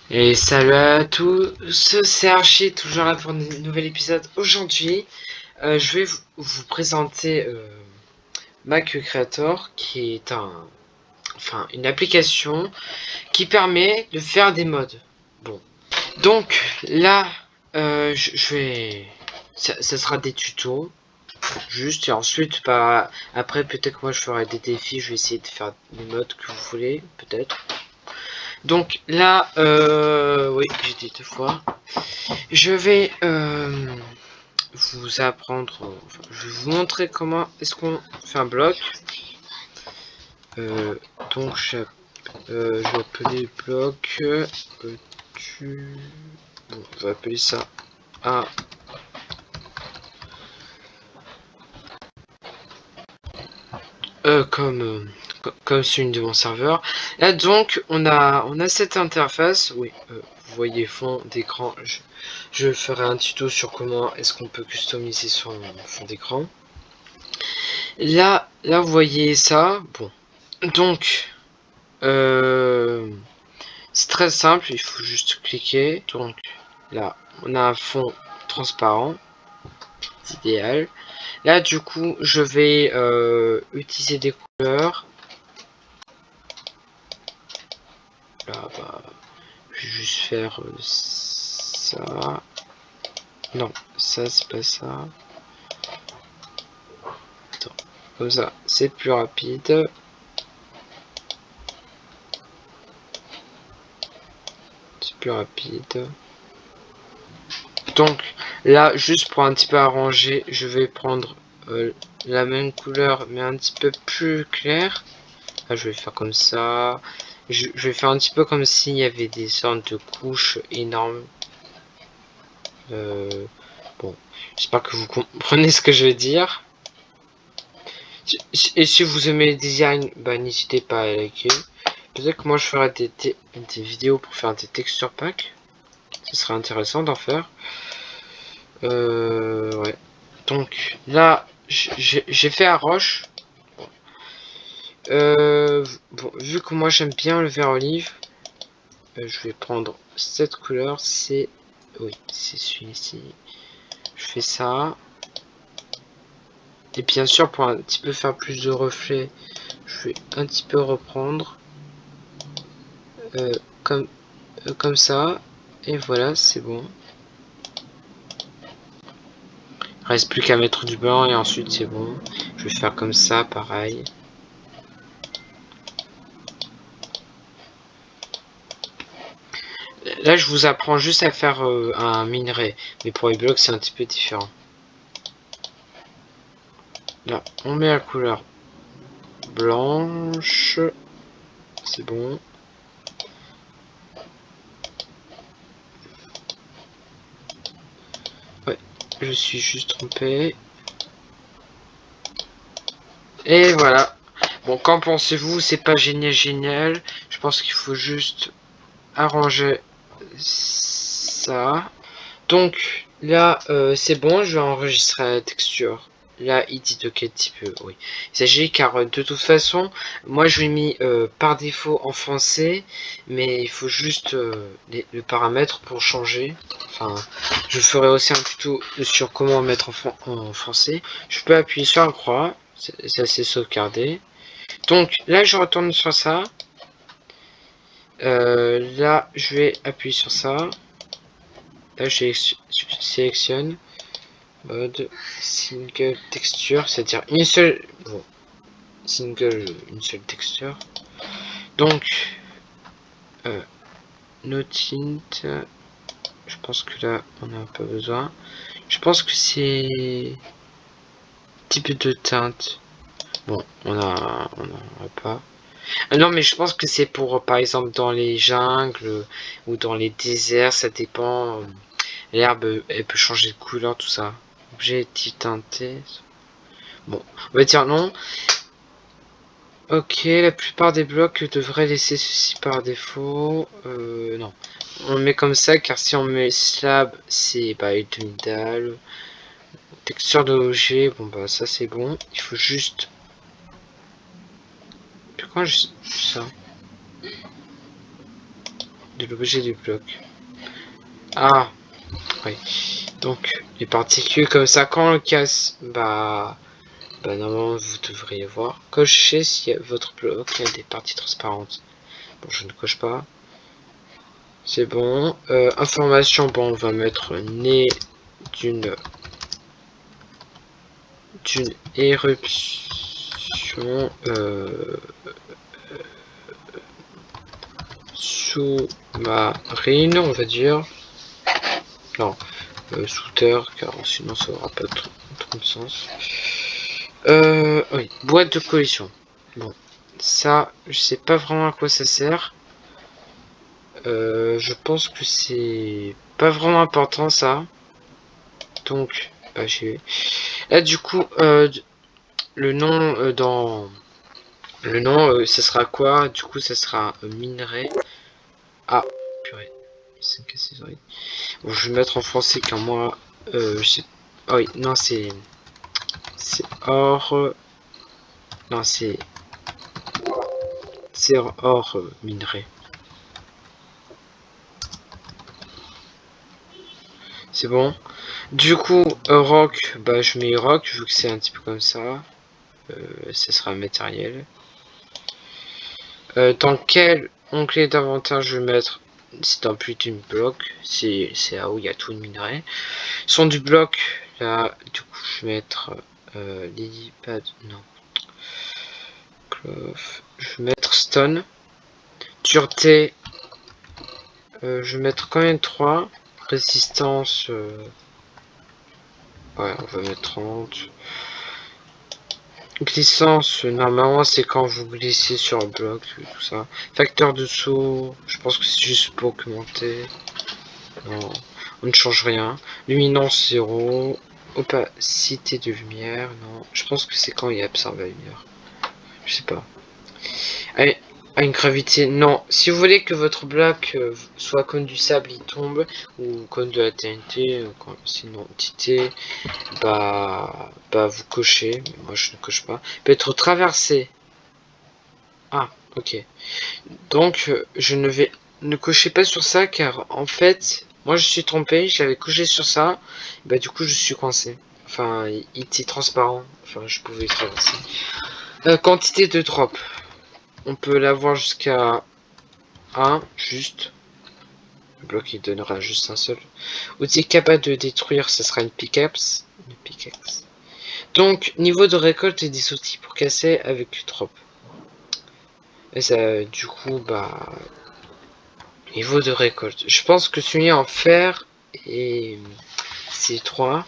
Et salut à tous, c'est Archie, toujours là pour un nouvel épisode. Aujourd'hui, je vais vous présenter Mac Creator, qui est une application qui permet de faire des mods. Bon, donc là, je vais, ça sera des tutos, juste, et ensuite, après peut-être que moi je ferai des défis, je vais essayer de faire les mods que vous voulez, peut-être. Donc là, oui, j'ai dit 2 fois. Je vais vous apprendre, je vais vous montrer comment est-ce qu'on fait un bloc. Donc je vais appeler bloc bon, je vais appeler ça A comme c'est une de mon serveur. Là donc on a cette interface. Oui, vous voyez fond d'écran. Je ferai un tuto sur comment est-ce qu'on peut customiser son fond d'écran. Là vous voyez ça. Bon, donc c'est très simple, il faut juste cliquer. Donc là on a un fond transparent, c'est idéal. Là du coup je vais utiliser des couleurs. Là je vais juste faire ça. Non, ça c'est pas ça. Attends, comme ça c'est plus rapide. C'est plus rapide. Donc là, juste pour un petit peu arranger, je vais prendre la même couleur mais un petit peu plus clair. Là, je vais faire comme ça. Je vais faire un petit peu comme s'il y avait des sortes de couches énormes. Bon, j'espère que vous comprenez ce que je veux dire. Et si vous aimez les designs, bah, n'hésitez pas à liker. Peut-être que moi je ferai des vidéos pour faire des texture packs. Ce serait intéressant d'en faire. Ouais. Donc là, j'ai fait à roche. Bon, vu que moi j'aime bien le vert olive, je vais prendre cette couleur. C'est c'est celui-ci. Je fais ça. Et bien sûr, pour un petit peu faire plus de reflets, je vais un petit peu reprendre comme comme ça. Et voilà, c'est bon. Il reste plus qu'à mettre du blanc et ensuite c'est bon. Je vais faire comme ça, pareil. Là, je vous apprends juste à faire un minerai, mais pour les blocs, c'est un petit peu différent. Là, on met la couleur blanche. C'est bon. Ouais, je suis juste trompé. Et voilà. Bon, qu'en pensez-vous? C'est pas génial. Je pense qu'il faut juste arranger ça. Donc là, c'est bon, je vais enregistrer la texture. Là, il dit de quel type, oui. Il s'agit car de toute façon, moi je l'ai mis par défaut en français, mais il faut juste le paramètre pour changer. Enfin, je ferai aussi un tuto sur comment mettre en français. Je peux appuyer sur la croix, ça c'est sauvegardé. Donc là, je retourne sur ça. Là, je vais appuyer sur ça. Là, je sélectionne mode single texture, c'est-à-dire une seule, bon, une seule texture. Donc, no tint, je pense que là, on n'a pas besoin. Je pense que c'est type de teinte. Bon, on a pas. Ah non, mais je pense que c'est pour, par exemple, dans les jungles ou dans les déserts, ça dépend. L'herbe, elle peut changer de couleur, tout ça. Objet teinté. Bon, on va dire non. Ok, la plupart des blocs devraient laisser ceci par défaut. Non. On met comme ça, car si on met slab, c'est idéal. Texture de l'objet, bon bah ça c'est bon. Il faut juste... Pourquoi ça? de l'objet du bloc. Ah, oui. Donc, les particules comme ça, quand on le casse, bah normalement, vous devriez voir. Cochez si votre bloc a des parties transparentes. Bon, je ne coche pas. C'est bon. Information, bon, on va mettre nez d'une éruption sous-marine, on va dire. Non, sous terre, car sinon ça aura pas trop de sens. Oui, boîte de collision. Bon, ça, je sais pas vraiment à quoi ça sert. Je pense que c'est pas vraiment important ça. Donc, j'ai... Là, du coup, le nom dans... Le nom, ça sera quoi? Du coup, ça sera minerai. Ah, purée. C'est cassé les oreilles. Bon, je vais mettre en français car moi, je sais... Ah oui, non, c'est... C'est or... Non, c'est... C'est or minerai. C'est bon. Du coup, rock, bah je mets rock vu que c'est un petit peu comme ça. Ça sera matériel. Dans quel onglet d'inventaire je vais mettre? C'est dans plus d'une bloc. C'est là où il y a tout le minerai. Son du bloc, là, du coup, je vais mettre Lilypad, non. Cloth. Je vais mettre stone. Dureté, je vais mettre combien de 3? Résistance, ouais, on va mettre 30. Glissance, normalement c'est quand vous glissez sur un bloc, tout ça. Facteur de saut, je pense que c'est juste pour augmenter. Non, on ne change rien. Luminance 0. Opacité de lumière, non. Je pense que c'est quand il absorbe la lumière. Je sais pas. Allez, à une gravité, non. Si vous voulez que votre bloc soit comme du sable, il tombe, ou comme de la TNT, c'est une entité, bah vous cochez, mais moi je ne coche pas. Peut être traversé. Ah, ok. Donc je ne cocher pas sur ça car en fait, moi je suis trompé, j'avais coché sur ça, bah du coup je suis coincé. Enfin, il était transparent, enfin je pouvais traverser. Quantité de drop. On peut l'avoir jusqu'à 1, juste. Le bloc il donnera juste un seul. Outil capable de détruire, ce sera une pickaxe. Donc, niveau de récolte et des outils pour casser avec drop. Et ça, du coup, bah... Niveau de récolte. Je pense que celui en fer et c'est 3.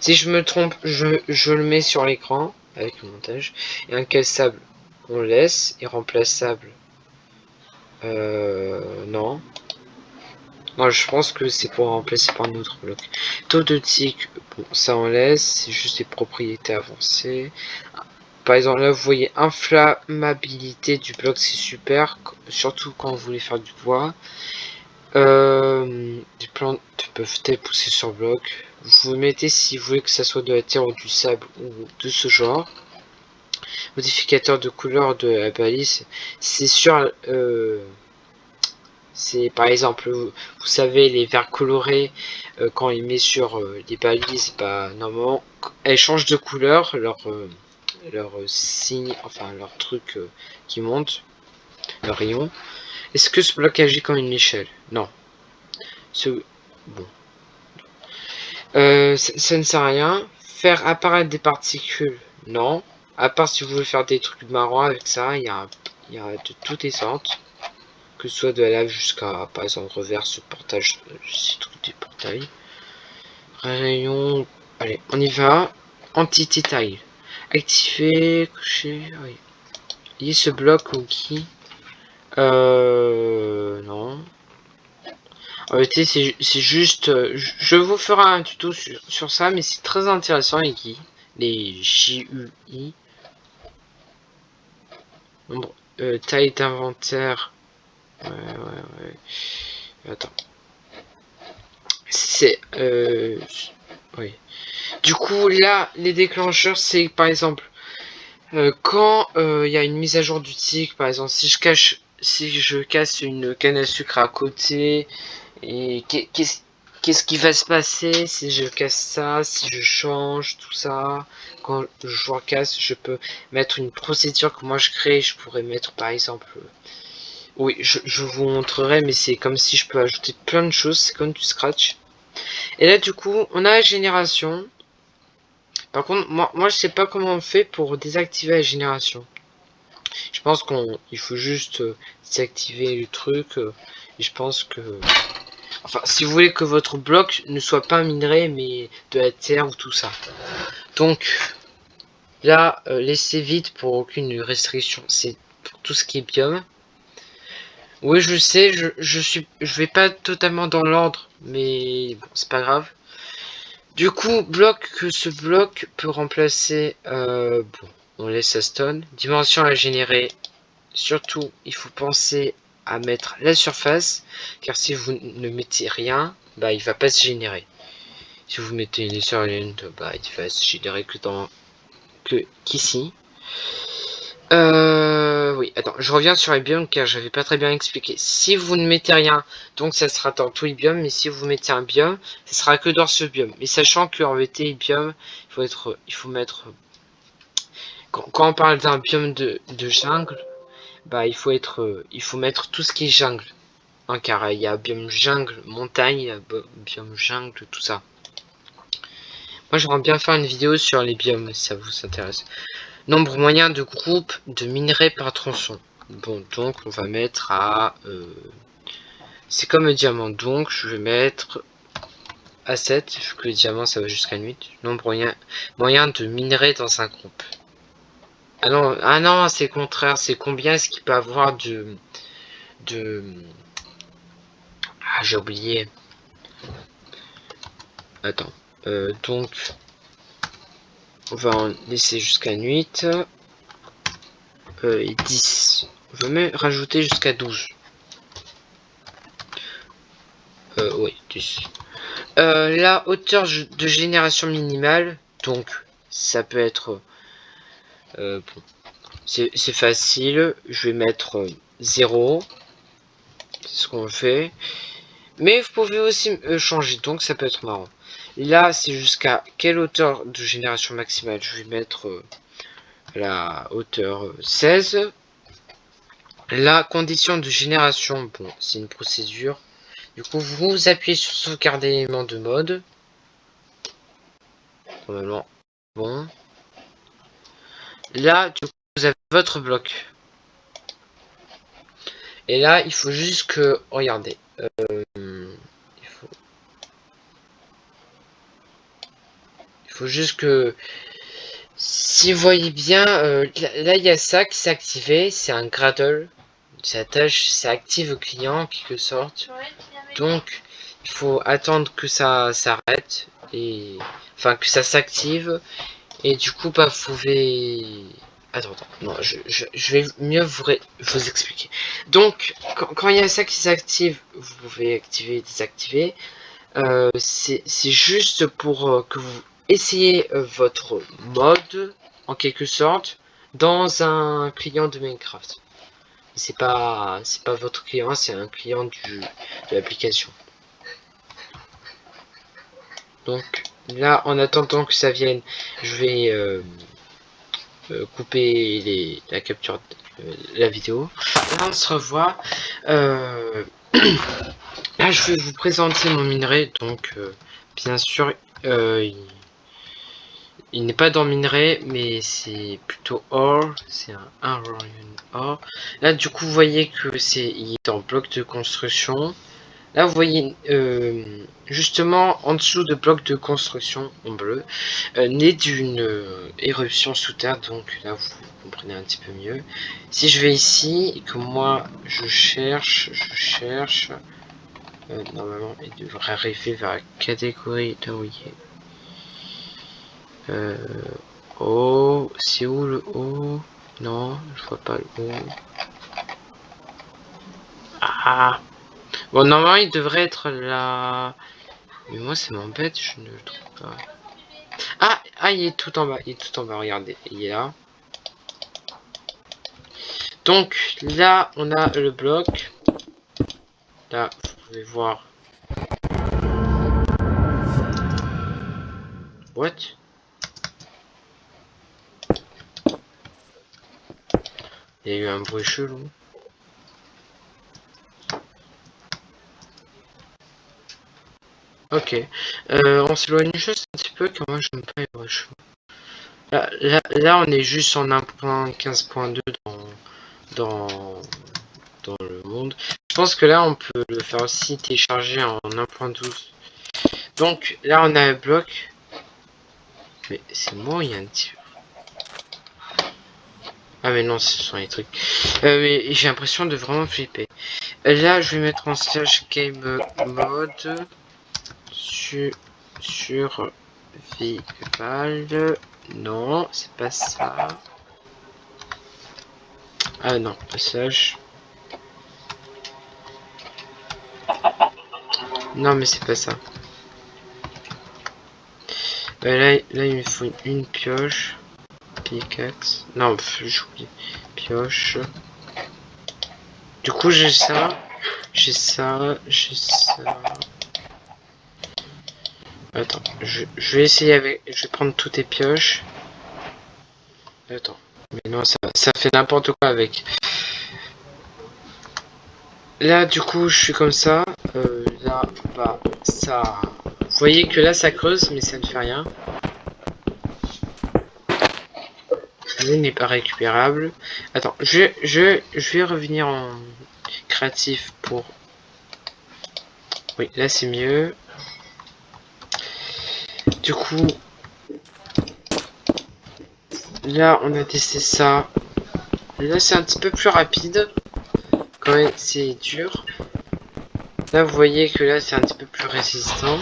Si je me trompe, je le mets sur l'écran avec le montage. Et incassable, on laisse. Irremplaçable, non. Non, je pense que c'est pour remplacer par un autre bloc. Taux de tic, bon, ça on laisse. C'est juste des propriétés avancées. Par exemple, là, vous voyez inflammabilité du bloc, c'est super. Surtout quand vous voulez faire du bois. Des plantes peuvent-elles pousser sur le bloc? Vous mettez si vous voulez que ça soit de la terre ou du sable ou de ce genre. Modificateur de couleur de la balise, c'est sûr. C'est par exemple, vous savez, les verres colorés, quand ils mettent sur les balises, bah normalement, elles changent de couleur, leur signe, enfin leur truc qui monte, leur rayon. Est-ce que ce bloc agit comme une échelle? Non. Bon. Ça ne sert à rien. Faire apparaître des particules, non. À part si vous voulez faire des trucs marrants avec ça, il y a de toutes les sortes. Que ce soit de la lave jusqu'à, par exemple, reverse portage, c'est tout des portails. Rayon, allez, on y va. Entité taille. Activer, cocher, oui. Il y a ce bloc ou qui? Non. En réalité, c'est juste... je vous ferai un tuto sur ça, mais c'est très intéressant, les GUI. Les GUI. Nombre, taille d'inventaire. Ouais. Attends. C'est... oui. Du coup, là, les déclencheurs, c'est par exemple... quand il y a une mise à jour du tick, par exemple, si je cache si je casse une canne à sucre à côté, et qu'est-ce qui va se passer si je casse ça, si je change tout ça. Quand je casse, je peux mettre une procédure que moi je crée. Je pourrais mettre par exemple, oui, je vous montrerai, mais c'est comme si je peux ajouter plein de choses, c'est comme du scratch. Et là du coup on a la génération. Par contre moi je sais pas comment on fait pour désactiver la génération. Je pense qu'il faut juste désactiver le truc, et je pense que, enfin, si vous voulez que votre bloc ne soit pas minerai mais de la terre ou tout ça. Donc là, laissez vide pour aucune restriction. C'est pour tout ce qui est biome. Oui, je sais, je vais pas totalement dans l'ordre, mais bon, c'est pas grave. Du coup, ce bloc peut remplacer. Bon, on laisse à stone. Dimension à générer. Surtout, il faut penser à mettre la surface, car si vous ne mettez rien, bah il va pas se générer. Si vous mettez une Etherlint, bah il va se générer qu'ici. Oui, attends, je reviens sur les biomes car j'avais pas très bien expliqué. Si vous ne mettez rien, donc ça sera dans tous les biomes, mais si vous mettez un biome, ce sera que dans ce biome. Mais sachant qu'en VT et biome, il faut mettre. Quand on parle d'un biome de jungle, bah il faut mettre tout ce qui est jungle. Hein, car il y a biome jungle, montagne, il y a biome jungle, tout ça. Moi j'aimerais bien faire une vidéo sur les biomes si ça vous intéresse. Nombre moyen de groupes de minerais par tronçon. Bon, donc on va mettre à... c'est comme le diamant, donc je vais mettre à 7, vu que le diamant ça va jusqu'à 8. Nombre moyen de minerais dans un groupe. Ah non, c'est le contraire, c'est combien est-ce qu'il peut avoir de... Ah, j'ai oublié. Attends. Donc, on va en laisser jusqu'à 8. Et 10. On va même rajouter jusqu'à 12. Oui, 10. La hauteur de génération minimale, donc ça peut être... bon, c'est facile. Je vais mettre 0. C'est ce qu'on fait. Mais vous pouvez aussi changer, donc ça peut être marrant. Là, c'est jusqu'à quelle hauteur de génération maximale? Je vais mettre la hauteur 16. La condition de génération, bon, c'est une procédure. Du coup, vous appuyez sur sauvegarder élément de mode. Normalement, bon. Là, du coup, vous avez votre bloc. Et là, il faut juste que... Regardez. Il faut juste que... Si vous voyez bien, là, il y a ça qui s'est activé. C'est un Gradle. Sa tâche, c'est active au client, en quelque sorte. Donc, il faut attendre que ça s'arrête. Et... Enfin, que ça s'active. Et du coup, bah, vous pouvez... Attends, non, je vais mieux vous expliquer. Donc, quand il y a ça qui s'active, vous pouvez activer et désactiver. C'est juste pour que vous essayez votre mode, en quelque sorte, dans un client de Minecraft. C'est pas votre client, c'est un client de l'application. Donc, là, en attendant que ça vienne, je vais... couper la capture de la vidéo. Là on se revoit. Là je vais vous présenter mon minerai. Donc bien sûr il n'est pas dans minerai, mais c'est plutôt or. C'est un or. Là du coup vous voyez que il est en bloc de construction. Là, vous voyez justement en dessous de blocs de construction en bleu, né d'une éruption sous terre. Donc là, vous comprenez un petit peu mieux. Si je vais ici et que moi je cherche, normalement, il devrait arriver vers la catégorie de oh, c'est où le haut? Non, je vois pas le haut. Ah! Bon, normalement, il devrait être là. Mais moi, ça m'embête, je ne le trouve pas. Ah, il est tout en bas, regardez, il est là. Donc là, on a le bloc. Là, vous pouvez voir. What? Il y a eu un bruit chelou. Ok. On s'éloigne juste un petit peu car moi j'aime pas les bruits chelous. Là, on est juste en 1.15.2 dans, dans le monde. Je pense que là, on peut le faire aussi télécharger en 1.12. Donc là, on a un bloc. Mais c'est moi, il y a un petit... Ah mais non, ce sont les trucs. Mais j'ai l'impression de vraiment flipper. Là, je vais mettre en slash game mode sur Vival. Non, c'est pas ça. Ah non, slash. Non, mais c'est pas ça. Là, il me faut une pioche. Pickaxe. Non, j'oublie. Pioche. Du coup, j'ai ça. J'ai ça. J'ai ça. Attends, je vais essayer avec... Je vais prendre toutes les pioches. Attends. Mais non, ça fait n'importe quoi avec. Là, du coup, je suis comme ça. Là, bah, ça... Vous voyez que là, ça creuse, mais ça ne fait rien. Lui n'est pas récupérable. Attends, je vais revenir en créatif pour... Oui, là, c'est mieux. Du coup... Là, on a testé ça. Là, c'est un petit peu plus rapide. Quand même, c'est dur. Là, vous voyez que là, c'est un petit peu plus résistant.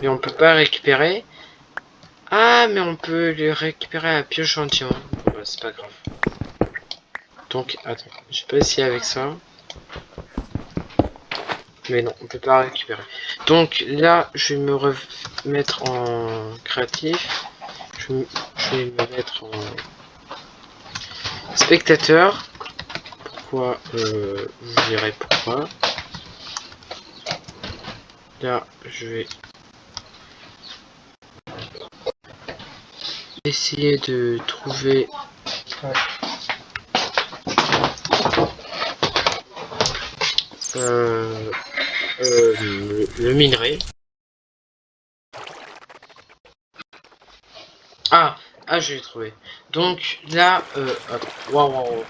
Mais on peut pas récupérer. Ah, mais on peut le récupérer à la pioche en diamant. Bon, bah, c'est pas grave. Donc, attends, je peux essayer avec ça. Mais non, on peut pas récupérer. Donc là, je vais me remettre en créatif. Je vais me mettre en spectateur. Pourquoi vous verrez pourquoi. Là, je vais essayer de trouver le minerai. Ah, je l'ai trouvé. Donc là, attends, waouh.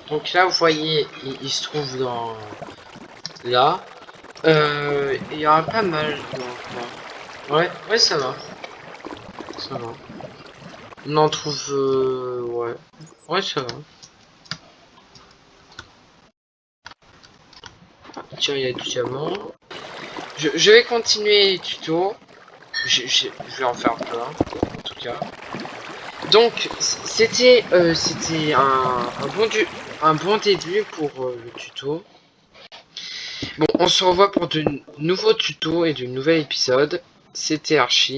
Donc là, vous voyez, il se trouve dans là. Il y aura pas mal. Ouais, ça va. Ça va. On en trouve... ouais, ça va. Tiens, il y a du diamant. Je vais continuer les tutos. Je vais en faire plein, en tout cas. Donc, c'était un bon début pour le tuto. Bon, on se revoit pour de nouveaux tutos et de nouveaux épisodes. C'était Archie.